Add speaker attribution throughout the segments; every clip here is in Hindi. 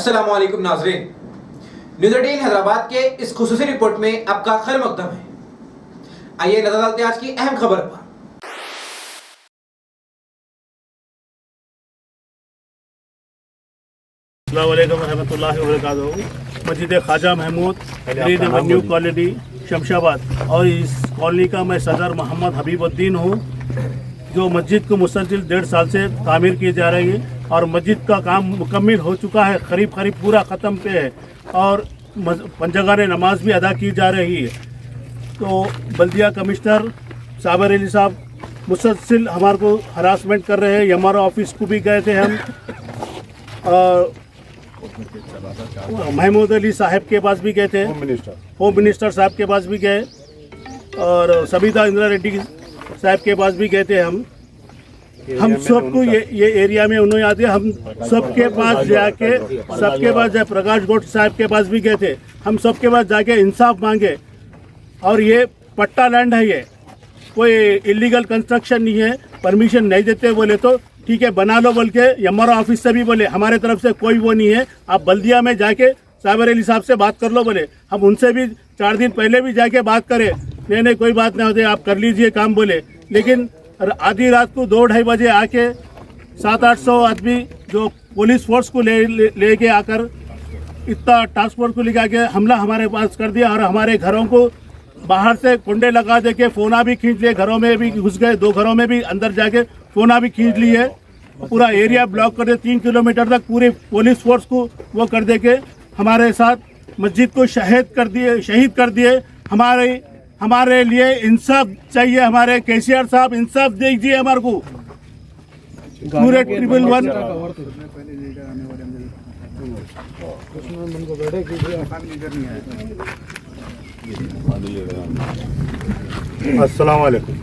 Speaker 1: अस्सलामु अलैकुम नाज़रीन, न्यूज़ 18 हैदराबाद के इस खुसूसी रिपोर्ट में आपका खैर मकदम है। आइए नजर डालते हैं आज की अहम खबर पर।
Speaker 2: अस्सलाम वालेकुम रहमतुल्लाहि व बरकातहू। मस्जिद Khwaja Mahmood green avenue colony Shamshabad और इस कॉलोनी का मैं सदर मोहम्मद हबीबुद्दीन हूँ। जो मस्जिद को मुसलसिल 1.5 साल से तामीर की जा रही है और मस्जिद का काम मुकम्मल हो चुका है, करीब पूरा ख़त्म पे है और पंजगाने नमाज भी अदा की जा रही है। तो बल्दिया कमिश्नर साबर अली साहब मुसलसिल हमारे को हरासमेंट कर रहे हैं। हमारा ऑफिस को भी गए थे हम और महमूद अली साहब के पास भी गए थे, होम मिनिस्टर साहब के पास भी गए और सबिता इंदिरा रेड्डी साहब के पास भी गए थे। हम सबको ये एरिया में उन्होंने आते हम सबके पास जाके प्रकाश गौड़ साहब के पास भी गए थे। हम सबके पास जाके इंसाफ मांगे और ये पट्टा लैंड है, ये कोई इलीगल कंस्ट्रक्शन नहीं है, परमिशन नहीं देते बोले तो ठीक है बना लो बोल के हमारा ऑफिस से भी बोले हमारे तरफ से कोई वो नहीं है, आप बल्दिया में जाके साबर अली साहब से बात कर लो बोले। हम उनसे भी 4 दिन पहले भी जाके बात करे, नहीं कोई बात नहीं होती, आप कर लीजिए काम बोले। लेकिन आधी रात को 2-2:30 बजे आके 700-800 आदमी जो पुलिस फोर्स को लेके आकर इतना टास्क फोर्स को लेके आके हमला हमारे पास कर दिया और हमारे घरों को बाहर से कुंडे लगा दे के फोना भी खींच लिए, घरों में भी घुस गए, 2 घरों में भी अंदर जाके फोना भी खींच लिए, पूरा एरिया ब्लॉक कर दे, 3 किलोमीटर तक पूरे पुलिस फोर्स को वो कर दे के हमारे साथ मस्जिद को शहीद कर दिए। हमारे लिए इंसाफ चाहिए, हमारे केसीआर साहब इंसाफ दीजिए हमारे को। पूरे ट्रिपल 1
Speaker 3: अस्सलाम वालेकुम।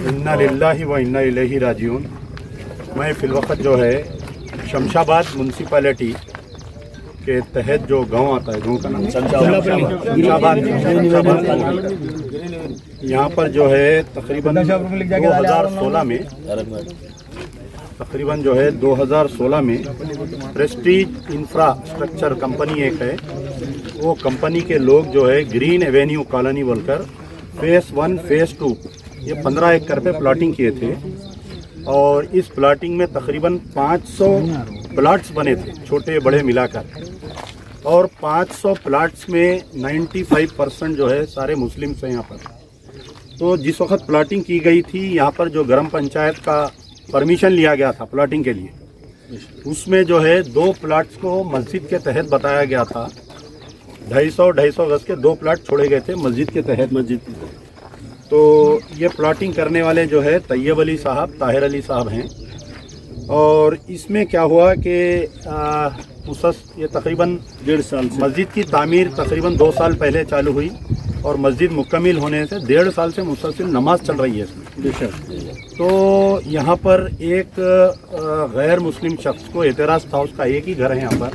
Speaker 3: इन्ना लिल्लाहि व इन्ना इलैहि राजिऊन। मैं फिलवक़्त जो है शमशाबाद म्यूनसिपैलिटी के तहत जो गांव आता है, गांव का नाम शमशाबाद, यहाँ पर जो है तकरीबन 2016 में प्रेस्टीज इंफ्रास्ट्रक्चर कंपनी एक है, वो कंपनी के लोग जो है ग्रीन एवेन्यू कॉलोनी बोलकर फेज़ 1 फेज़ 2 ये 15 एकड़ पे प्लाटिंग किए थे और इस प्लाटिंग में तकरीबन 500 प्लाट्स बने थे, छोटे बड़े मिलाकर, और 500 प्लाट्स में 95% जो है सारे मुस्लिम्स हैं यहाँ पर। तो जिस वक्त प्लाटिंग की गई थी यहाँ पर जो ग्राम पंचायत का परमिशन लिया गया था प्लाटिंग के लिए, उसमें जो है 2 प्लाट्स को मस्जिद के तहत बताया गया था। 250 गज के 2 प्लाट छोड़े गए थे मस्जिद के तहत। तो ये प्लाटिंग करने वाले जो है तैयब अली साहब, ताहिर अली साहब हैं। और इसमें क्या हुआ कि ये तकरीबन 1.5 साल मस्जिद की तामीर तकरीबन 2 साल पहले चालू हुई और मस्जिद मुकम्मल होने से 1.5 साल से मुसलसिल नमाज चल रही है इसमें। तो यहाँ पर एक गैर मुस्लिम शख्स को एतराज़ था, उसका एक ही घर है यहाँ पर।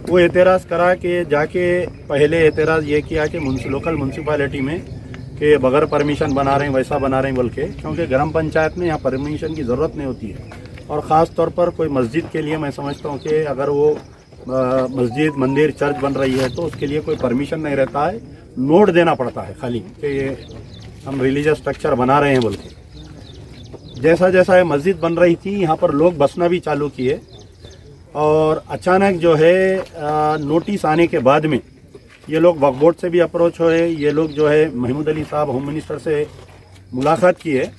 Speaker 3: वो एतराज़ करा कि जाके पहले एतराज़ ये किया कि लोकल म्यूनसिपैलिटी में कि बगैर परमिशन बना रहे हैं, वैसा बना रहे हैं बोल के, क्योंकि ग्राम पंचायत में यहाँ परमिशन की ज़रूरत नहीं होती है। और ख़ास तौर पर कोई मस्जिद के लिए मैं समझता हूँ कि अगर वो मस्जिद, मंदिर, चर्च बन रही है तो उसके लिए कोई परमिशन नहीं रहता है, नोट देना पड़ता है खाली कि ये हम रिलीजियस स्ट्रक्चर बना रहे हैं बोल के। जैसा जैसा ये मस्जिद बन रही थी यहाँ पर लोग बसना भी चालू किए और अचानक जो है नोटिस आने के बाद में ये लोग वक्फ बोर्ड से भी अप्रोच हुए, ये लोग जो है महमूद अली साहब होम मिनिस्टर से मुलाकात किए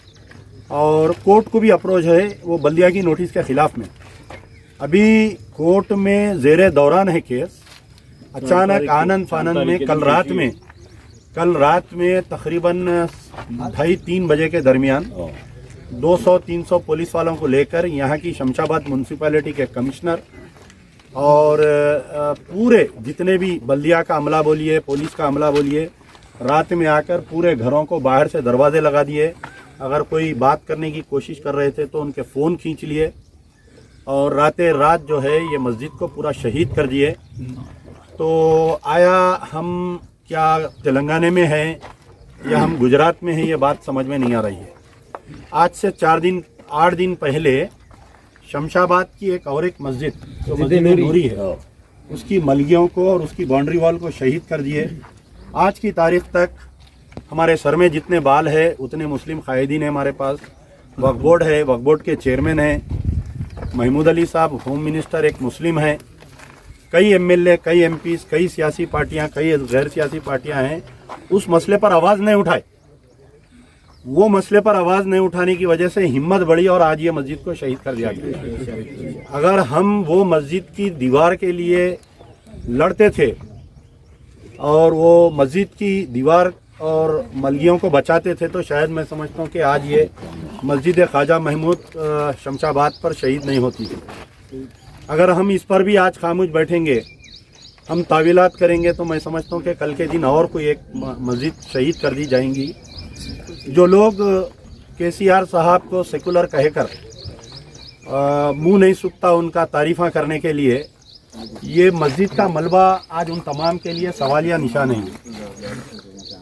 Speaker 3: और कोर्ट को भी अप्रोच है वो बल्दिया की नोटिस के ख़िलाफ़ में। अभी कोर्ट में ज़ेरे दौरान है केस। अचानक आनंद फानंद में कल रात में तकरीबन 2:30-3 बजे के दरमियान 200-300 पुलिस वालों को लेकर यहाँ की शमशाबाद म्यूनसिपैलिटी के कमिश्नर और पूरे जितने भी बल्दिया का अमला बोलिए, पुलिस का अमला बोलिए, रात में आकर पूरे घरों को बाहर से दरवाजे लगा दिए। अगर कोई बात करने की कोशिश कर रहे थे तो उनके फ़ोन खींच लिए और रात जो है ये मस्जिद को पूरा शहीद कर दिए। तो आया हम क्या तेलंगाना में हैं या हम गुजरात में हैं, ये बात समझ में नहीं आ रही है। आज से 8 दिन पहले शमशाबाद की एक मस्जिद जो मस्जिद नूरी है, उसकी मलगियों को और उसकी बाउंड्री वॉल को शहीद कर दिए। आज की तारीख तक हमारे सर में जितने बाल है उतने मुस्लिम कायदीन है हमारे पास। वक्फ बोर्ड है, वक्फ बोर्ड के चेयरमैन हैं महमूद अली साहब, होम मिनिस्टर एक मुस्लिम है, कई एमएलए, कई एमपीज, कई सियासी पार्टियां, कई गैर सियासी पार्टियां हैं, उस मसले पर आवाज़ नहीं उठाए। वो मसले पर आवाज़ नहीं उठाने की वजह से हिम्मत बढ़ी और आज ये मस्जिद को शहीद कर दिया गया। अगर हम वो मस्जिद की दीवार के लिए लड़ते थे और वो मस्जिद की दीवार और मलगियों को बचाते थे तो शायद मैं समझता हूँ कि आज ये मस्जिद ख्वाजा महमूद शमशाबाद पर शहीद नहीं होती थी। अगर हम इस पर भी आज खामोश बैठेंगे, हम तावीलात करेंगे, तो मैं समझता हूँ कि कल के दिन और कोई एक मस्जिद शहीद कर दी जाएंगी। जो लोग केसीआर साहब को सेकुलर कहकर मुंह नहीं सूखता उनका तारीफ़ा करने के लिए, ये मस्जिद का मलबा आज उन तमाम के लिए सवालिया निशान है।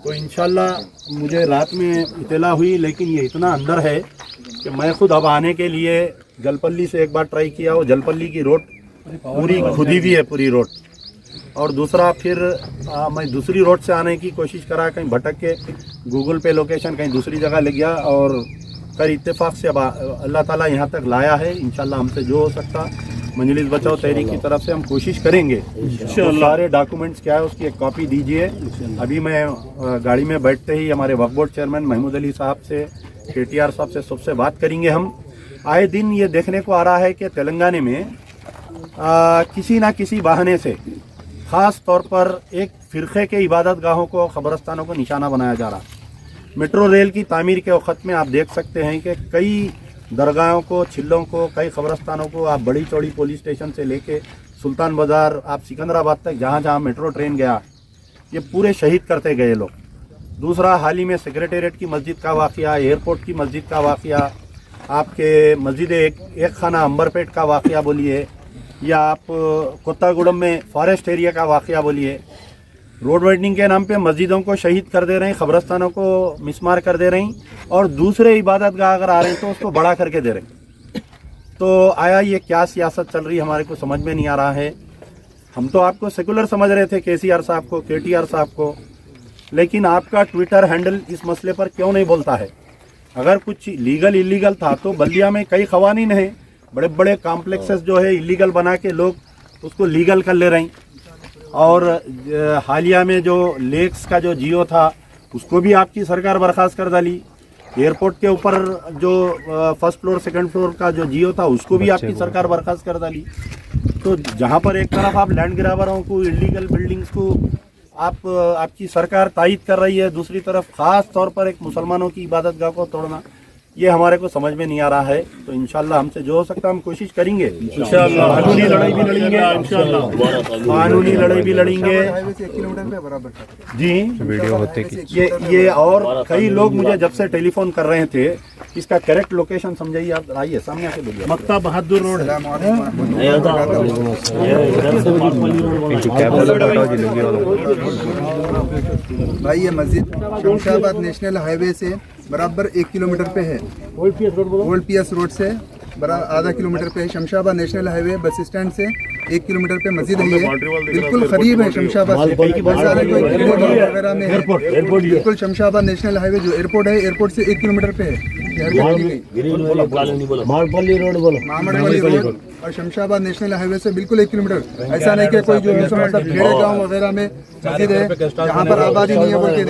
Speaker 3: तो इंशाल्लाह मुझे रात में इतला हुई, लेकिन ये इतना अंदर है कि मैं खुद अब आने के लिए जलपल्ली से एक बार ट्राई किया, और जलपल्ली की रोड पूरी खुदी हुई है, पूरी रोड। और दूसरा फिर मैं दूसरी रोड से आने की कोशिश करा, कहीं भटक के गूगल पे लोकेशन कहीं दूसरी जगह ले गया, और कर इत्तेफाक से अब अल्लाह ताला यहाँ तक लाया है। इंशाल्लाह हमसे जो हो सकता मंजलिस बचाओ तहरीक की तरफ से हम कोशिश करेंगे। तो सारे डॉक्यूमेंट्स क्या है उसकी एक कॉपी दीजिए। अभी मैं गाड़ी में बैठते ही हमारे वक्फ बोर्ड चेयरमैन महमूद अली साहब से, KTR साहब से सबसे बात करेंगे। हम आए दिन ये देखने को आ रहा है कि तेलंगाना में किसी ना किसी बहाने से ख़ास तौर पर एक फ़िरक़े के इबादत गाहों को, ख़बरस्तानों को निशाना बनाया जा रहा है। मेट्रो रेल की तामीर के वक़्त में आप देख सकते हैं कि कई दरगाहों को, छिल्लों को, कई ख़बरस्तानों को आप बड़ी चौड़ी पुलिस स्टेशन से लेके सुल्तान बाज़ार, आप सिकंदराबाद तक जहाँ जहाँ मेट्रो ट्रेन गया, ये पूरे शहीद करते गए लोग। दूसरा, हाल ही में सेक्रेटेरिएट की मस्जिद का वाक़या, एयरपोर्ट की मस्जिद का वाक़या, आपके मस्जिद एक खाना अंबरपेट का वाक़या बोलिए, या आप कोत्तागुड़म में फॉरेस्ट एरिया का वाक़या बोलिए, रोड वाइडनिंग के नाम पे मस्जिदों को शहीद कर दे रहे हैं, ख़बरस्तानों को मिसमार कर दे रहे हैं, और दूसरे इबादत गाह अगर आ रहे हैं तो उसको बड़ा करके दे रहे हैं। तो आया ये क्या सियासत चल रही है, हमारे को समझ में नहीं आ रहा है। हम तो आपको सेकुलर समझ रहे थे, KCR साहब को, KTR साहब को, लेकिन आपका ट्विटर हैंडल इस मसले पर क्यों नहीं बोलता है? अगर कुछ लीगल इलीगल था तो बल्दिया में कई कवानीन हैं, बड़े बड़े कॉम्प्लेक्सेस जो है इलीगल बना के लोग उसको लीगल कर ले रहे हैं। और हालिया में जो लेक्स का जो जियो था उसको भी आपकी सरकार बर्खास्त कर डाली। एयरपोर्ट के ऊपर जो फर्स्ट फ्लोर सेकंड फ्लोर का जो जियो था उसको भी आपकी सरकार बर्खास्त कर डाली। तो जहाँ पर एक तरफ आप लैंड ग्रैबरों को, इलीगल बिल्डिंग्स को आपकी सरकार तायद कर रही है, दूसरी तरफ ख़ास तौर पर एक मुसलमानों की इबादत गाह को तोड़ना, ये हमारे को समझ में नहीं आ रहा है। तो इंशाल्लाह हमसे जो हो सकता है हम कोशिश करेंगे। इंशाल्लाह कानूनी लड़ाई भी लड़ेंगे, इंशाल्लाह कानूनी लड़ाई भी लड़ेंगे जी। वीडियो होते ये और कई लोग मुझे जब से टेलीफोन कर रहे थे, इसका करेक्ट लोकेशन समझाइए आप, आइए सामने आके बोलिए। मक्ता बहादुर रोड है।
Speaker 4: भाई ये मस्जिद शमशाबाद नेशनल हाईवे से बराबर 1 किलोमीटर पे है। ओल्ड PS रोड से आधा किलोमीटर पे है। Shamshabad national highway bus stand से 1 किलोमीटर पे मस्जिद है। ये बिल्कुल करीब है शमशाबाद से, वगैरह में है। बिल्कुल शमशाबाद नेशनल हाईवे जो एयरपोर्ट है, एयरपोर्ट से 1 किलोमीटर पे है। मामड़वाली रोड और शमशाबाद नेशनल हाईवे से बिल्कुल 1 किलोमीटर। ऐसा नहीं कि कोई जो है मतलब खेड़े गाँव वगैरह में मस्जिद है यहाँ पर आबादी नहीं है बोल के,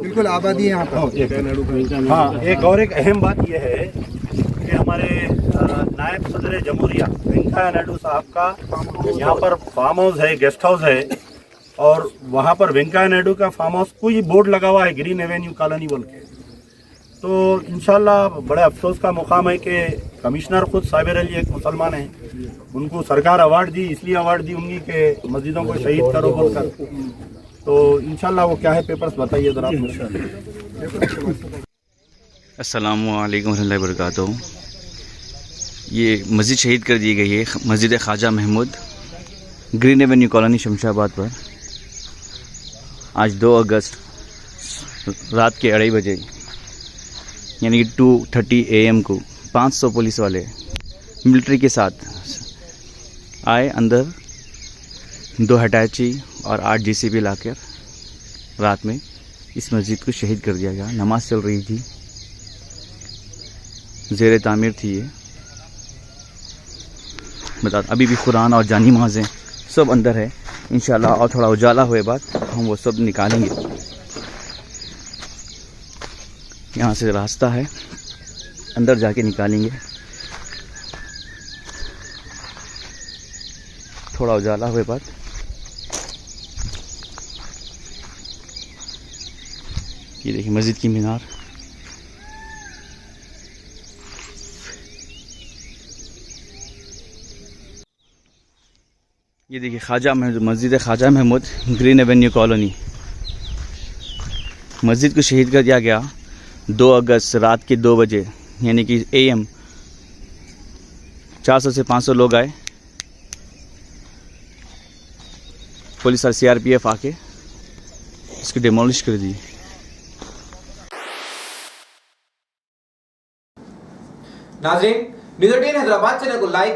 Speaker 4: बिल्कुल आबादी है यहाँ पर।
Speaker 3: हाँ, एक और एक अहम बात यह है कि हमारे नायब सदर जमहूरिया वेंकैया नायडू साहब का यहाँ पर फार्म हाउस है, गेस्ट हाउस है, और वहाँ पर वेंकैया नायडू का फार्म हाउस कोई बोर्ड लगा हुआ है ग्रीन एवेन्यू कॉलोनी बोल के। तो इंशाल्लाह बड़े अफसोस का मुकाम है कि कमिश्नर खुद साबिर अली एक मुसलमान हैं, उनको सरकार अवार्ड दी, इसलिए अवार्ड दी होंगी कि मस्जिदों को शहीद करो बोलकर। तो इंशाल्लाह वो क्या है, पेपर्स बताइए ज़रा।
Speaker 5: अस्सलामु अलैकुम रहमतुल्लाहि व बरकातहू। ये मस्जिद शहीद कर दी गई है, मस्जिद Khwaja Mahmood, green avenue colony Shamshabad पर। आज 2 अगस्त रात के 2:30 बजे यानी कि 2:30 AM को 500 पुलिस वाले मिलिट्री के साथ आए अंदर, 2 हटाची और 8 JCB लाकर रात में इस मस्जिद को शहीद कर दिया गया। नमाज चल रही थी, ज़ेर तामीर थी ये। बता, अभी भी कुरान और जानी नमाज़ें सब अंदर है इंशाल्लाह, और थोड़ा उजाला हुए बाद हम वो सब निकालेंगे। यहाँ से रास्ता है, अंदर जाके निकालेंगे। थोड़ा उजाला हुए बाद ये देखिए मस्जिद की मीनार। ये देखिए ख्वाजा महमूद, मस्जिद Khwaja Mahmood, green avenue colony. मस्जिद को शहीद कर दिया गया 2 अगस्त रात के 2 बजे, यानी कि AM। 400 से 500 लोग आए, पुलिस और CRPF आके इसको डिमोलिश कर दी।
Speaker 1: नाज़रीन, न्यूज़ 18 हैदराबाद चैनल को लाइक,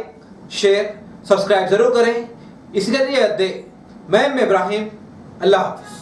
Speaker 1: शेयर, सब्सक्राइब जरूर करें। इसी तरह मैं इब्राहिम, अल्लाह हाफ़िज़।